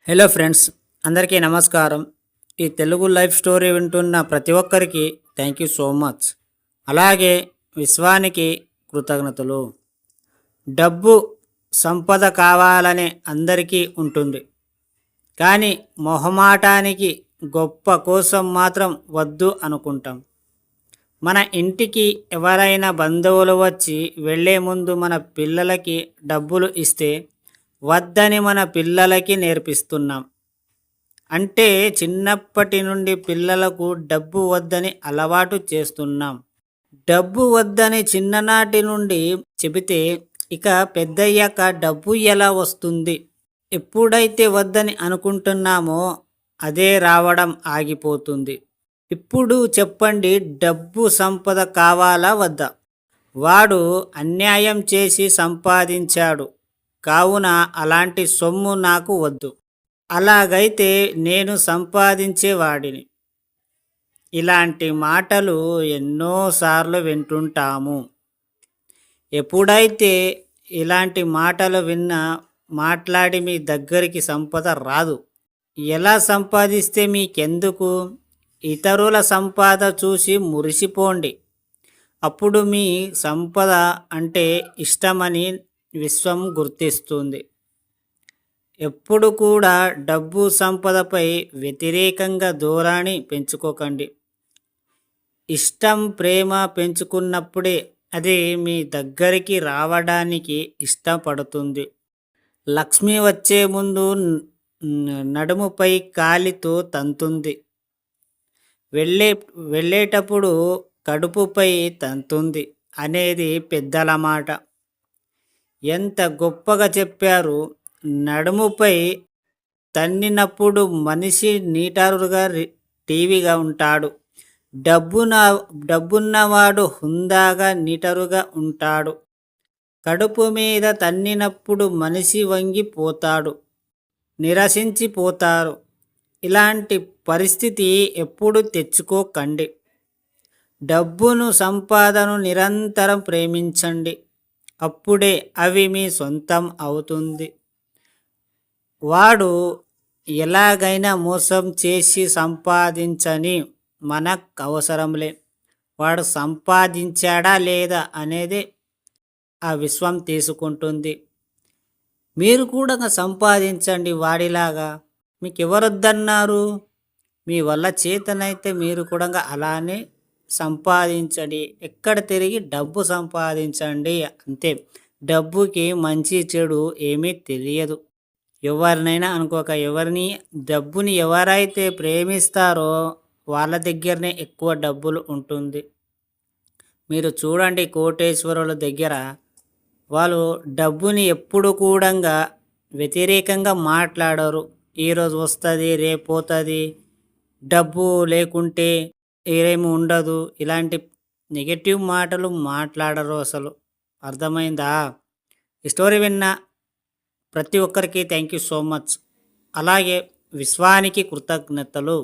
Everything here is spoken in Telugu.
హలో ఫ్రెండ్స్, అందరికీ నమస్కారం. ఈ తెలుగు లైఫ్ స్టోరీ వింటున్న ప్రతి ఒక్కరికి థ్యాంక్ యూ సో మచ్. అలాగే విశ్వానికి కృతజ్ఞతలు. డబ్బు సంపద కావాలనే అందరికీ ఉంటుంది, కానీ మొహమాటానికి గొప్ప కోసం మాత్రం వద్దు అనుకుంటాం. మన ఇంటికి ఎవరైనా బంధువులు వచ్చి వెళ్ళే ముందు మన పిల్లలకి డబ్బులు ఇస్తే వద్దని మన పిల్లలకి నేర్పిస్తున్నాం. అంటే చిన్నప్పటి నుండి పిల్లలకు డబ్బు వద్దని అలవాటు చేస్తున్నాం. డబ్బు వద్దని చిన్ననాటి నుండి చెబితే ఇక పెద్దయ్యాక డబ్బు ఎలా వస్తుంది? ఎప్పుడైతే వద్దని అనుకుంటున్నామో అదే రావడం ఆగిపోతుంది. ఇప్పుడు చెప్పండి, డబ్బు సంపద కావాలా వద్దా? వాడు అన్యాయం చేసి సంపాదించాడు కావున అలాంటి సొమ్ము నాకు వద్దు. అలాగైతే నేను సంపాదించేవాడిని. ఇలాంటి మాటలు ఎన్నోసార్లు వింటుంటాము. ఎప్పుడైతే ఇలాంటి మాటలు మాట్లాడి మీ దగ్గరికి సంపద రాదు. ఎలా సంపాదిస్తే మీకెందుకు? ఇతరుల సంపద చూసి మురిసిపోండి. అప్పుడు మీ సంపద అంటే ఇష్టమని విశ్వం గుర్తిస్తుంది. ఎప్పుడు కూడా డబ్బు సంపదపై వ్యతిరేకంగా ధోరణి పెంచుకోకండి. ఇష్టం, ప్రేమ పెంచుకున్నప్పుడే అది మీ దగ్గరికి రావడానికి ఇష్టపడుతుంది. లక్ష్మి వచ్చే ముందు నడుముపై కాలితో తంతుంది, వెళ్ళేటప్పుడు కడుపుపై తంతుంది అనేది పెద్దల మాట. ఎంత గొప్పగా చెప్పారు. నడుముపై తన్నినప్పుడు మనిషి నీటారుగా టీవీగా ఉంటాడు. డబ్బున్నవాడు హుందాగా నీటరుగా ఉంటాడు. కడుపు మీద తన్నినప్పుడు మనిషి వంగిపోతాడు, నిరసించిపోతారు. ఇలాంటి పరిస్థితి ఎప్పుడు తెచ్చుకోకండి. డబ్బును, సంపాదనను నిరంతరం ప్రేమించండి. అప్పుడే అవి మీ సొంతం అవుతుంది. వాడు ఎలాగైనా మోసం చేసి సంపాదించని మనకు అవసరంలే. వాడు సంపాదించాడా లేదా అనేది ఆ విశ్వం తీసుకుంటుంది. మీరు కూడా సంపాదించండి వాడిలాగా. మీకు ఎవరొద్దన్నారు? మీ వల్ల చేతనైతే మీరు కూడా అలానే సంపాదించండి. ఎక్కడ తిరిగి డబ్బు సంపాదించండి అంతే. డబ్బుకి మంచి చెడు ఏమీ తెలియదు. ఎవరినైనా అనుకోక, డబ్బుని ఎవరైతే ప్రేమిస్తారో వాళ్ళ దగ్గరనే ఎక్కువ డబ్బులు ఉంటుంది. మీరు చూడండి, కోటేశ్వరుల దగ్గర వాళ్ళు డబ్బుని ఎప్పుడు కూడా వ్యతిరేకంగా మాట్లాడరు. ఈరోజు వస్తుంది, రేపు పోతుంది, డబ్బు లేకుంటే ఏమీ ఉండదు, ఇలాంటి నెగటివ్ మాటలు మాట్లాడరు అసలు. అర్థమైందా? ఈ స్టోరీ విన్న ప్రతి ఒక్కరికి థ్యాంక్ యూ సో మచ్. అలాగే విశ్వానికి కృతజ్ఞతలు.